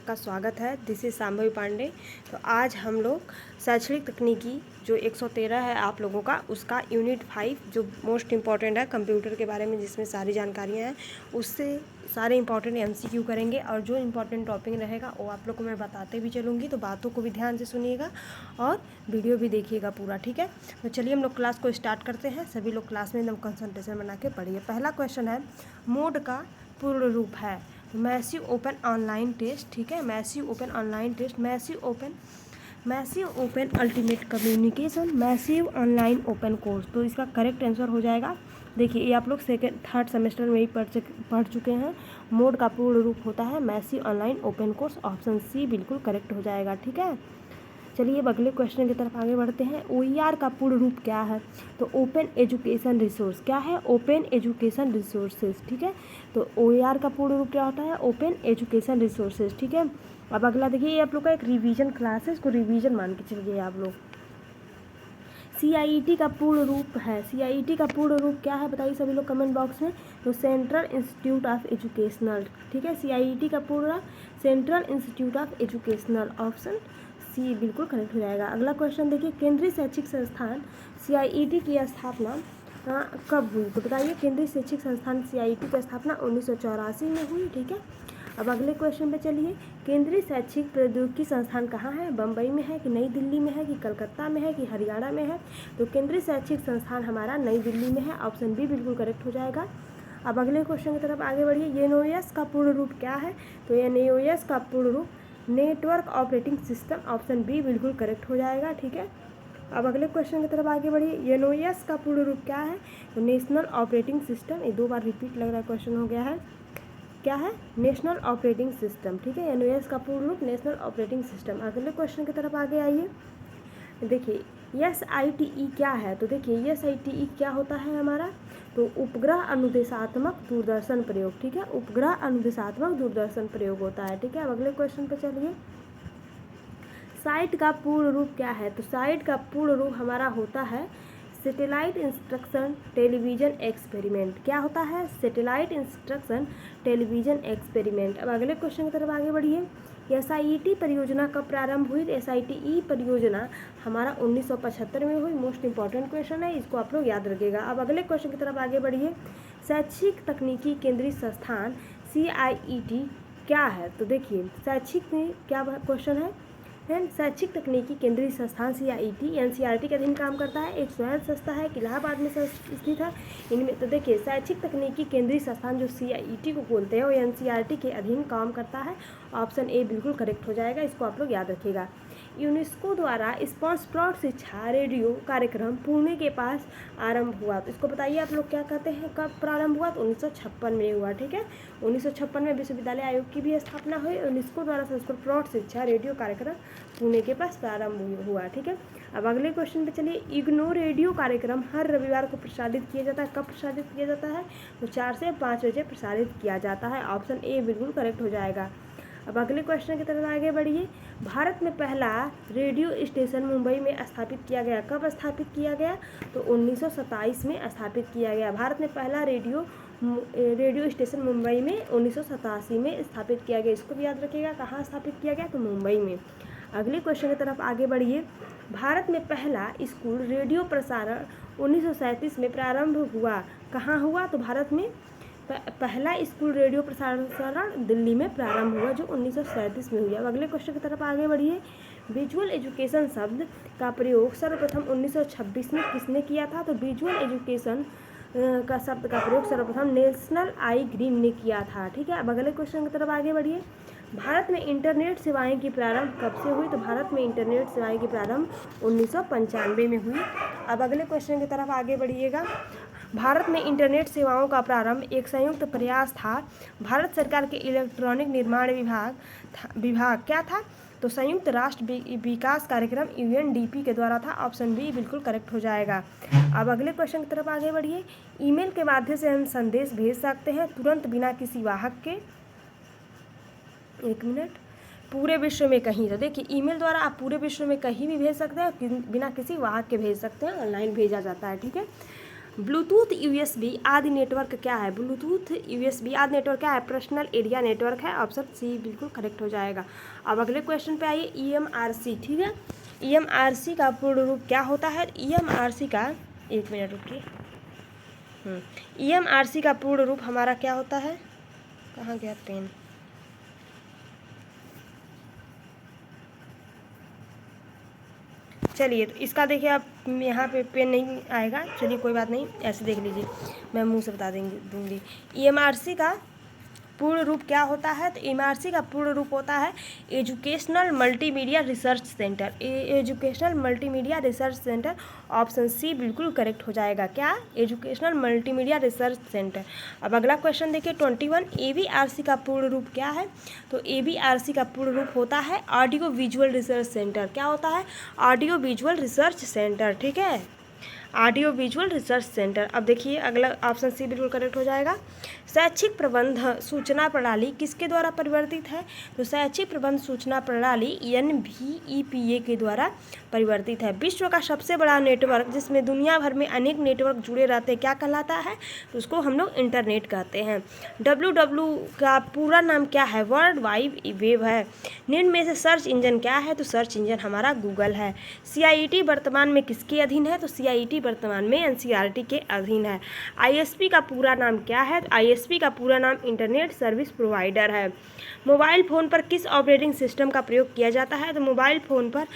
आपका स्वागत है। This is Shambhavi Pandey. तो आज हम लोग शैक्षणिक तकनीकी जो 113 है आप लोगों का, उसका यूनिट 5 जो मोस्ट इम्पॉर्टेंट है कंप्यूटर के बारे में, जिसमें सारी जानकारियाँ हैं, उससे सारे इंपॉर्टेंट एमसीक्यू करेंगे और जो इम्पॉर्टेंट टॉपिक रहेगा वो आप लोग को मैं बताते भी चलूँगी। तो बातों को भी ध्यान से सुनिएगा और वीडियो भी देखिएगा पूरा, ठीक है। तो चलिए हम लोग क्लास को स्टार्ट करते हैं। सभी लोग क्लास में एकदम कंसंट्रेशन बना के पढ़िए। पहला क्वेश्चन है, मोड का पूर्ण रूप है मैसिव ओपन ऑनलाइन टेस्ट, ठीक है। Massive open online test, massive open ultimate communication, massive online open course. तो इसका करेक्ट आंसर हो जाएगा, देखिए ये आप लोग थर्ड सेमेस्टर में ही पढ़ चुके हैं। मोड का पूर्ण रूप होता है massive online open course. Option C बिल्कुल करेक्ट हो जाएगा, ठीक है। चलिए अब अगले क्वेश्चन की तरफ आगे बढ़ते हैं। OER का पूर्ण रूप क्या है? तो ओपन एजुकेशन रिसोर्स। क्या है? ओपन एजुकेशन रिसोर्सेज, ठीक है। तो OER का पूर्ण रूप क्या होता है? ओपन एजुकेशन रिसोर्सेज, ठीक है। अब अगला देखिए, ये आप लोग का एक रिवीजन क्लास है, इसको रिवीजन मान के चलिए आप लोग। CIET का पूर्ण रूप है, CIET का पूर्ण रूप क्या है बताइए सभी लोग कमेंट बॉक्स में। तो सेंट्रल इंस्टीट्यूट ऑफ एजुकेशनल, ठीक है। CIET का पूर्ण central institute of educational, option C बिल्कुल करेक्ट हो जाएगा। अगला क्वेश्चन देखिए, केंद्रीय शैक्षिक संस्थान CIET की स्थापना कब हुई? तो बताइए, केंद्रीय शैक्षिक संस्थान CIET की स्थापना 1984 में हुई, ठीक है। अब अगले क्वेश्चन पे चलिए, केंद्रीय शैक्षिक प्रौद्योगिकी संस्थान कहाँ है? बम्बई में है कि नई दिल्ली में है कि कलकत्ता में है कि हरियाणा में है? तो केंद्रीय शैक्षिक संस्थान हमारा नई दिल्ली में है, ऑप्शन बी बिल्कुल करेक्ट हो जाएगा। अब अगले क्वेश्चन की तरफ आगे बढ़िए, NOS का पूर्ण रूप क्या है? तो NOS का पूर्ण रूप network operating system, option B बिल्कुल करेक्ट हो जाएगा, ठीक है। अब अगले क्वेश्चन की तरफ आगे बढ़िए, NOS का पूर्ण रूप क्या है? तो नेशनल ऑपरेटिंग सिस्टम। ये 2 बार रिपीट लग रहा है क्वेश्चन हो गया है, क्या है? नेशनल ऑपरेटिंग सिस्टम, ठीक है। NOS का पूर्ण रूप नेशनल ऑपरेटिंग सिस्टम। अगले क्वेश्चन की तरफ आगे आइए, देखिए SITE क्या है? तो देखिए SITE क्या होता है हमारा? तो उपग्रह अनुदेशात्मक दूरदर्शन प्रयोग, ठीक है। उपग्रह अनुदेशात्मक दूरदर्शन प्रयोग होता है, ठीक है। अब अगले क्वेश्चन पे चलिए, साइट का पूर्ण रूप क्या है? तो साइट का पूर्ण रूप हमारा होता है सैटेलाइट इंस्ट्रक्शन टेलीविज़न एक्सपेरिमेंट। क्या होता है? Satellite instruction television experiment. अब अगले क्वेश्चन की तरफ आगे बढ़िए, SIET परियोजना कब प्रारंभ हुई? SITE परियोजना हमारा 1975 में हुई। मोस्ट इंपॉर्टेंट क्वेश्चन है, इसको आप लोग याद रखिएगा। अब अगले क्वेश्चन की तरफ आगे बढ़िए, शैक्षिक तकनीकी केंद्रीय संस्थान CIET क्या है? तो देखिए शैक्षिक में क्या क्वेश्चन है, शैक्षिक तकनीकी केंद्रीय संस्थान CIET NCERT के अधीन काम करता है। एक स्वयं संस्था है, इलाहाबाद में स्थित है। इनमें तो देखिए शैक्षिक तकनीकी केंद्रीय संस्थान जो CIET को बोलते हैं वो NCERT के अधीन काम करता है, ऑप्शन ए बिल्कुल करेक्ट हो जाएगा, इसको आप लोग याद रखिएगा। यूनेस्को द्वारा स्पॉन्सर्ड शिक्षा रेडियो कार्यक्रम पुणे के पास आरंभ हुआ। तो इसको बताइए आप लोग क्या कहते हैं, कब प्रारंभ हुआ? तो 1956 में हुआ, ठीक है। 1956 में विश्वविद्यालय आयोग की भी स्थापना हुई। यूनेस्को द्वारा संस्कृत शिक्षा रेडियो कार्यक्रम पुणे के पास प्रारंभ हुआ, ठीक है। अब अगले क्वेश्चन पे चलिए, इग्नो रेडियो कार्यक्रम हर रविवार को प्रसारित किया जाता है। कब प्रसारित किया जाता है? तो 4 से 5 बजे प्रसारित किया जाता है, ऑप्शन ए बिल्कुल करेक्ट हो जाएगा। अब अगले क्वेश्चन की तरफ आगे बढ़िए, भारत में पहला रेडियो स्टेशन मुंबई में स्थापित किया गया। कब स्थापित किया गया? तो 1927 में स्थापित किया गया। भारत में पहला रेडियो स्टेशन मुंबई में 1987 में स्थापित किया गया, इसको भी याद रखिएगा। कहाँ स्थापित किया गया? तो मुंबई में। अगले क्वेश्चन की तरफ आगे बढ़िए, भारत में पहला स्कूल रेडियो प्रसारण 1937 में प्रारंभ हुआ। कहाँ हुआ? तो भारत में पहला स्कूल रेडियो प्रसारण दिल्ली में प्रारंभ हुआ, जो 1937 में हुआ। अब अगले क्वेश्चन की तरफ आगे बढ़िए, विजुअल एजुकेशन शब्द का प्रयोग सर्वप्रथम 1926 में किसने किया था? तो विजुअल एजुकेशन का शब्द का प्रयोग सर्वप्रथम नेशनल आई ग्रीन ने किया था, ठीक है। अब अगले क्वेश्चन की तरफ आगे बढ़िए, भारत में इंटरनेट सेवाएं की प्रारंभ कब से हुई? तो भारत में इंटरनेट सेवाएं की प्रारंभ 1995 में हुई। अब अगले क्वेश्चन की तरफ आगे बढ़िएगा, भारत में इंटरनेट सेवाओं का प्रारंभ एक संयुक्त प्रयास था। भारत सरकार के इलेक्ट्रॉनिक निर्माण विभाग क्या था? तो संयुक्त राष्ट्र विकास कार्यक्रम UNDP के द्वारा था, ऑप्शन बी बिल्कुल करेक्ट हो जाएगा। अब अगले क्वेश्चन की तरफ आगे बढ़िए, ईमेल के माध्यम से हम संदेश भेज सकते हैं तुरंत बिना किसी वाहक के, एक मिनट, पूरे विश्व में कहीं। तो देखिए ईमेल द्वारा आप पूरे विश्व में कहीं भी भेज सकते हैं, बिना किसी वाहक के भेज सकते हैं, ऑनलाइन भेजा जाता है, ठीक है। ब्लूटूथ यूएसबी आदि नेटवर्क क्या है? ब्लूटूथ यूएसबी आदि नेटवर्क क्या है? पर्सनल एरिया नेटवर्क है। ऑप्शन सी बिल्कुल करेक्ट हो जाएगा। अब अगले क्वेश्चन पे आइए, ईएमआरसी, ठीक है। ईएमआरसी का पूर्ण रूप क्या होता है? ईएमआरसी का, एक मिनट रुकिए, ईएमआरसी का पूर्ण रूप हमारा क्या होता है? कहाँ गया पेन? चलिए, तो इसका देखिए, आप यहाँ पे पेन नहीं आएगा, चलिए कोई बात नहीं, ऐसे देख लीजिए, मैं मुंह से बता दूंगी। ईएमआरसी का पूर्ण रूप क्या होता है? तो ईएमआरसी का पूर्ण रूप होता है educational multimedia research centre. Educational multimedia research centre, option C बिल्कुल करेक्ट हो जाएगा। क्या? Educational multimedia research centre. अब अगला क्वेश्चन देखिए 21, एबीआरसी का पूर्ण रूप क्या है? तो एबीआरसी का पूर्ण रूप होता है ऑडियो विजुअल रिसर्च सेंटर। क्या होता है? ऑडियो विजुअल रिसर्च सेंटर, ठीक है, ऑडियो विजुअल रिसर्च सेंटर। अब देखिए अगला ऑप्शन सी बिल्कुल करेक्ट हो जाएगा। शैक्षिक प्रबंध सूचना प्रणाली किसके द्वारा परिवर्तित है? तो शैक्षिक प्रबंध सूचना प्रणाली एनबीईपीए के द्वारा परिवर्तित है। विश्व का सबसे बड़ा नेटवर्क जिसमें दुनिया भर में अनेक नेटवर्क जुड़े रहते हैं, क्या कहलाता है? तो उसको हम लोग इंटरनेट कहते हैं। WW का पूरा नाम क्या है? वर्ल्ड वाइड वेब है। निम्न में से सर्च इंजन क्या है? तो सर्च इंजन हमारा गूगल है। CIET वर्तमान में किसके अधीन है? तो CIET वर्तमान में NCERT के अधीन है। ISP का पूरा नाम क्या है? ISP का पूरा नाम इंटरनेट सर्विस प्रोवाइडर है। मोबाइल फ़ोन पर किस ऑपरेटिंग सिस्टम का प्रयोग किया जाता है? तो मोबाइल फ़ोन पर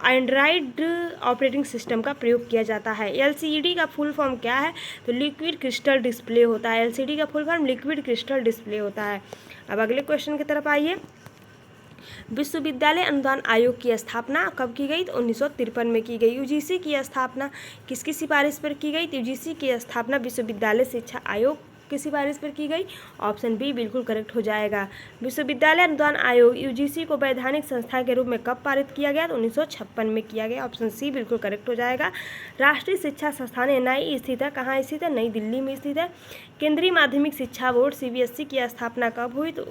एंड्रॉयड ऑपरेटिंग सिस्टम का प्रयोग किया जाता है। LCD का फुल फॉर्म क्या है? तो लिक्विड क्रिस्टल डिस्प्ले होता है। LCD का full form liquid crystal display होता है। अब अगले क्वेश्चन की तरफ आइए। विश्वविद्यालय अनुदान आयोग की स्थापना कब की गई? तो 1953 में की गई। यूजीसी की स्थापना किसकी सिफारिश पर की गई? तो यूजीसी की स्थापना विश्वविद्यालय शिक्षा आयोग की सिफारिश पर की गई। ऑप्शन बी बिल्कुल करेक्ट हो जाएगा। विश्वविद्यालय अनुदान आयोग यूजीसी को वैधानिक संस्था के रूप में कब पारित किया गया? तो 1956 में किया गया। ऑप्शन सी बिल्कुल करेक्ट हो जाएगा। राष्ट्रीय शिक्षा संस्थान NIE स्थित है। कहाँ स्थित है? नई दिल्ली में स्थित है। केंद्रीय माध्यमिक शिक्षा बोर्ड CBSE की स्थापना कब हुई? तो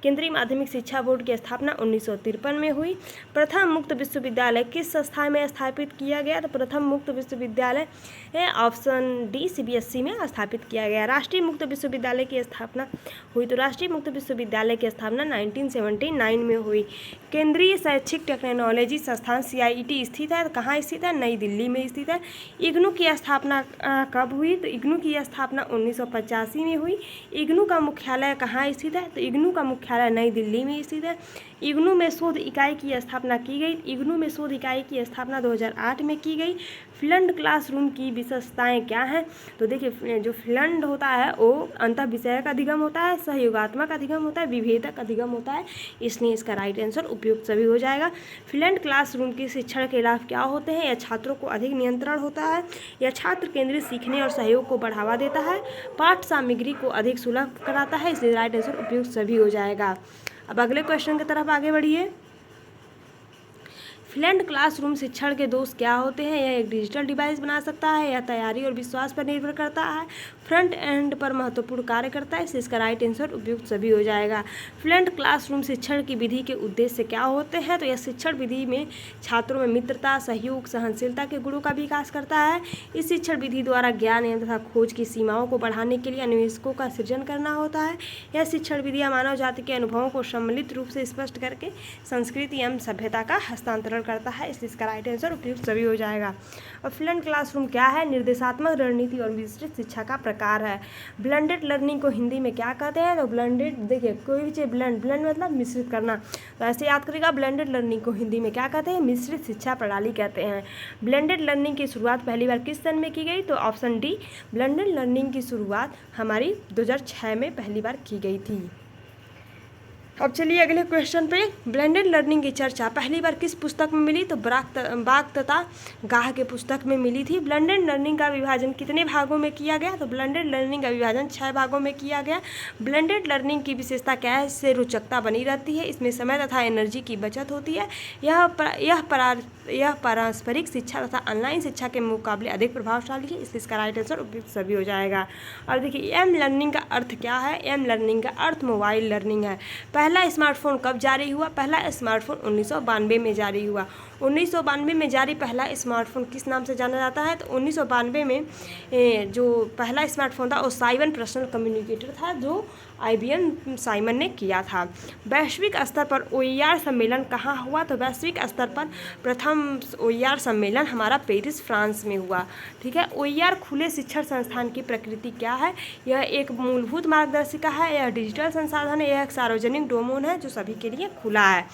केंद्रीय माध्यमिक शिक्षा बोर्ड की स्थापना 1953 में हुई। प्रथम मुक्त विश्वविद्यालय किस संस्था में स्थापित किया गया? तो प्रथम मुक्त विश्वविद्यालय ऑप्शन डी CBSE में स्थापित किया गया। राष्ट्रीय मुक्त विश्वविद्यालय की स्थापना हुई, तो राष्ट्रीय मुक्त विश्वविद्यालय की स्थापना 1979 में हुई। केंद्रीय शैक्षिक टेक्नोलॉजी संस्थान CIET स्थित है। कहाँ स्थित है? नई दिल्ली में स्थित है। इग्नू की स्थापना कब हुई? तो इग्नू की स्थापना 1985 में हुई। इग्नू का मुख्यालय कहाँ स्थित है? तो इग्नू का मुख्यालय नई दिल्ली में स्थित है। इग्नू में शोध इकाई की स्थापना की गई। इग्नू में शोध इकाई की स्थापना 2008 में की गई। फ्लंड क्लासरूम की विशेषताएं क्या हैं? तो देखिए, जो फ्लंड होता है वो अंतः विषयक अधिगम होता है, सहयोगात्मक अधिगम होता है, विभेदक अधिगम होता है, इसलिए इसका राइट आंसर उपयुक्त सभी हो जाएगा। फ्लंड क्लासरूम के शिक्षण के लाभ क्या होते हैं? यह छात्रों को अधिक नियंत्रण होता है, यह छात्र केंद्रित सीखने और सहयोग को बढ़ावा देता है, पाठ सामग्री को अधिक सुलभ कराता है, इसलिए राइट आंसर उपयुक्त सभी हो जाएगा। अब अगले क्वेश्चन की तरफ आगे बढ़िए। फ्लंड क्लासरूम शिक्षण के दोष क्या होते हैं? यह एक डिजिटल डिवाइस बना सकता है, यह तैयारी और विश्वास पर निर्भर करता है, फ्रंट एंड पर महत्वपूर्ण कार्य करता है, इसलिए इसका राइट आंसर उपयुक्त सभी हो जाएगा। फ्लंड क्लासरूम शिक्षण की विधि के उद्देश्य क्या होते हैं? तो यह शिक्षण विधि में छात्रों में मित्रता, सहयोग, सहनशीलता के गुणों का विकास करता है। इस शिक्षण विधि द्वारा ज्ञान तथा खोज की सीमाओं को बढ़ाने के लिए अन्वेषकों का सृजन करना होता है। यह शिक्षण विधियाँ मानव जाति के अनुभवों को सम्मिलित रूप से स्पष्ट करके संस्कृति एवं सभ्यता का हस्तांतरण करता है, इसलिए इसका राइट आंसर उपयुक्त सभी हो जाएगा। और फ्लंड क्लासरूम क्या है? निर्देशात्मक रणनीति और विस्तृत शिक्षा का प्रकार है। ब्लेंडेड लर्निंग को हिंदी में क्या कहते हैं? तो ब्लेंडेड, देखिए कोई भी चीज़ ब्लेंड मतलब मिश्रित करना, तो ऐसे याद करेगा। ब्लेंडेड लर्निंग को हिंदी में क्या कहते हैं? मिश्रित शिक्षा प्रणाली कहते हैं। ब्लेंडेड लर्निंग की शुरुआत पहली बार किस सन में की गई? तो ऑप्शन डी, ब्लेंडेड लर्निंग की शुरुआत हमारी 2006 में पहली बार की गई थी। अब चलिए अगले क्वेश्चन पे। ब्लेंडेड लर्निंग की चर्चा पहली बार किस पुस्तक में मिली? तो बाग तथा गाह के पुस्तक में मिली थी। ब्लेंडेड लर्निंग का विभाजन कितने भागों में किया गया? तो ब्लेंडेड लर्निंग का विभाजन 6 भागों में किया गया। ब्लेंडेड लर्निंग की विशेषता क्या है? इससे रोचकता बनी रहती है, इसमें समय तथा एनर्जी की बचत होती है, यह पारस्परिक शिक्षा तथा ऑनलाइन शिक्षा के मुकाबले अधिक प्रभावशाली है, इसलिए इसका राइट आंसर उपयुक्त सभी हो जाएगा। और देखिए एम लर्निंग का अर्थ क्या है? एम लर्निंग का अर्थ मोबाइल लर्निंग है। पहला स्मार्टफोन कब जारी हुआ? पहला स्मार्टफोन 1992 में जारी हुआ। 1992 में जारी पहला स्मार्टफोन किस नाम से जाना जाता है? तो 1992 में जो पहला स्मार्टफोन था वो साइमन पर्सनल कम्युनिकेटर था, जो IBM साइमन ने किया था। वैश्विक स्तर पर OER सम्मेलन कहाँ हुआ? तो वैश्विक स्तर पर प्रथम OER सम्मेलन हमारा पेरिस, फ्रांस में हुआ। ठीक है। OER खुले शिक्षण संस्थान की प्रकृति क्या है? यह एक मूलभूत मार्गदर्शिका है, यह डिजिटल संसाधन है, यह एक सार्वजनिक डोमेन है जो सभी के लिए खुला है।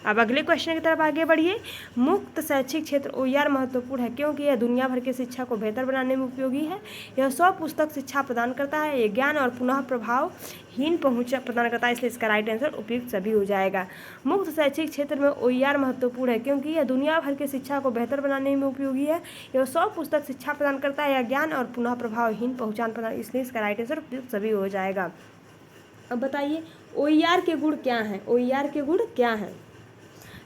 अब अगले क्वेश्चन की तरफ आगे बढ़िए। मुक्त शैक्षिक क्षेत्र OER महत्वपूर्ण है क्योंकि यह दुनिया भर की शिक्षा को बेहतर बनाने में उपयोगी है। यह 100 पुस्तक शिक्षा प्रदान करता है, यह ज्ञान और पुनः प्रभावहीन पहुँच प्रदान करता है, इसलिए इसका राइट आंसर उपयुक्त सभी हो जाएगा। मुक्त शैक्षिक क्षेत्र में OER महत्वपूर्ण है क्योंकि यह दुनिया भर की शिक्षा को बेहतर बनाने में उपयोगी है, यह 100 पुस्तक शिक्षा प्रदान करता है, यह ज्ञान और पुनः प्रभावहीन पहचान प्रदान, इसलिए इसका राइट आंसर उपयुक्त सभी हो जाएगा। अब बताइए OER के गुण क्या हैं? OER के गुण क्या हैं?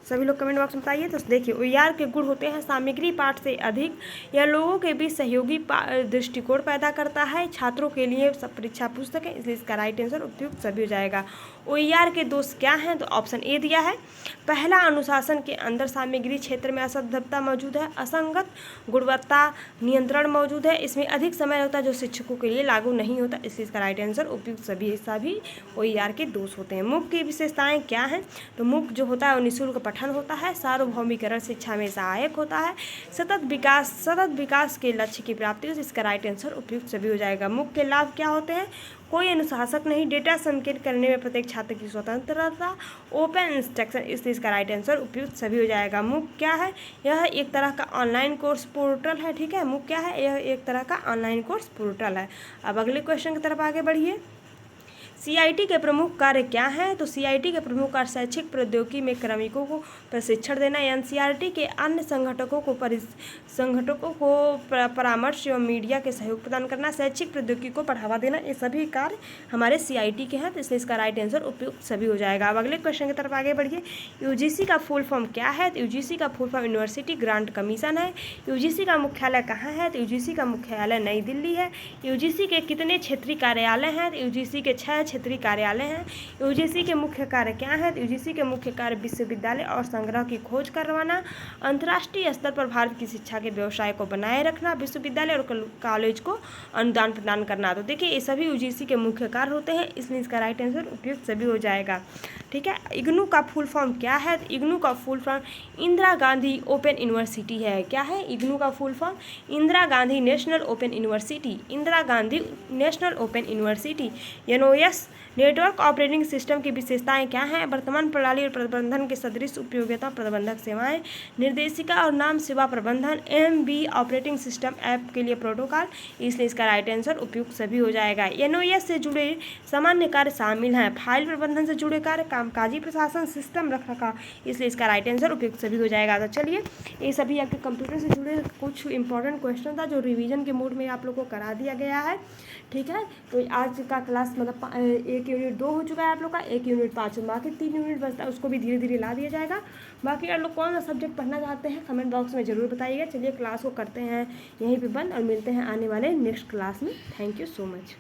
सभी लोग कमेंट बॉक्स में बताइए। तो देखिए OER के गुण होते हैं सामग्री पाठ से अधिक, यह लोगों के बीच सहयोगी दृष्टिकोण पैदा करता है, छात्रों के लिए परीक्षा पुस्तक है, इसलिए इसका राइट आंसर उपयुक्त सभी हो जाएगा। OER के दोष क्या हैं? तो ऑप्शन ए दिया है। पहला, अनुशासन के अंदर सामग्री क्षेत्र में असंबद्धता मौजूद है, असंगत गुणवत्ता नियंत्रण मौजूद है, इसमें अधिक समय होता है जो शिक्षकों के लिए लागू नहीं होता, इसलिए इसका राइट आंसर उपयुक्त सभी OER के दोष होते हैं। MOOC की विशेषताएं क्या हैं? तो MOOC जो होता है वो निःशुल्क पठन होता है, सार्वभौमिकरण शिक्षा में सहायक होता है, सतत विकास के लक्ष्य की प्राप्ति हो, इसका राइट आंसर उपयुक्त सभी हो जाएगा। MOOC के लाभ क्या होते हैं? कोई अनुशासक नहीं, डेटा संकेत करने में प्रत्येक छात्र की स्वतंत्रता, ओपन इंस्ट्रक्शन, इसलिए इसका राइट आंसर उपयुक्त सभी हो जाएगा। MOOC क्या है? यह एक तरह का ऑनलाइन कोर्स पोर्टल है। ठीक है। MOOC क्या है? यह एक तरह का ऑनलाइन कोर्स पोर्टल है। अब अगले क्वेश्चन की तरफ आगे बढ़िए। CIT के प्रमुख कार्य क्या हैं? तो CIT के प्रमुख कार्य शैक्षिक प्रौद्योगिकी में कार्मिकों को प्रशिक्षण देना, NCERT के अन्य संगठकों को परामर्श एवं मीडिया के सहयोग प्रदान करना, शैक्षिक प्रौद्योगिकी को बढ़ावा देना, ये सभी कार्य हमारे CIT के हैं, तो इसलिए इसका राइट आंसर उपयुक्त सभी हो जाएगा। अब अगले क्वेश्चन की तरफ आगे बढ़िए। UGC का फुल फॉर्म क्या है? तो UGC का full form university grant commission है। UGC का मुख्यालय कहाँ है? तो UGC का मुख्यालय नई दिल्ली है। UGC के कितने क्षेत्रीय कार्यालय हैं? तो UGC के 6 क्षेत्रीय कार्यालय हैं। UGC के मुख्य कार्य क्या है? तो UGC के मुख्य कार्य विश्वविद्यालय और संग्रह की खोज करवाना, अंतर्राष्ट्रीय स्तर पर भारत की शिक्षा के व्यवसाय को बनाए रखना, विश्वविद्यालय और कॉलेज को अनुदान प्रदान करना। तो देखिए ये सभी UGC के मुख्य कार्य होते हैं, इसलिए इसका राइट आंसर उपयुक्त सभी हो जाएगा। ठीक है। IGNOU का फुल फॉर्म क्या है? तो IGNOU का full form Indira Gandhi open university है। क्या है IGNOU का full form? Indira Gandhi national open university, Indira Gandhi national open university. NOS network operating system की विशेषताएं क्या हैं? वर्तमान प्रणाली और प्रबंधन के सदृश उपयोगिता प्रबंधक सेवाएं, निर्देशिका और नाम सेवा प्रबंधन, MB ऑपरेटिंग सिस्टम ऐप के लिए प्रोटोकॉल, इसलिए इसका राइट आंसर उपयुक्त सभी हो जाएगा। NOS से जुड़े सामान्य कार्य शामिल हैं, फाइल प्रबंधन से जुड़े कार्य, कामकाजी प्रशासन, सिस्टम रखरखाव, इसलिए इसका राइट आंसर उपयुक्त सभी हो जाएगा। तो चलिए ये सभी आपके कंप्यूटर से जुड़े कुछ इंपॉर्टेंट क्वेश्चन था जो रिवीजन के मोड में आप लोगों को करा दिया गया है। ठीक है। तो आज का क्लास मतलब एक यूनिट 2 हो चुका है आप लोग का, एक यूनिट 5, बाकी 3 यूनिट बचता है, उसको भी धीरे धीरे ला दिया जाएगा। बाकी आप लोग कौन सा सब्जेक्ट पढ़ना चाहते हैं कमेंट बॉक्स में ज़रूर बताइएगा। चलिए क्लास को करते हैं यहीं पे बंद और मिलते हैं आने वाले नेक्स्ट क्लास में। Thank you so much.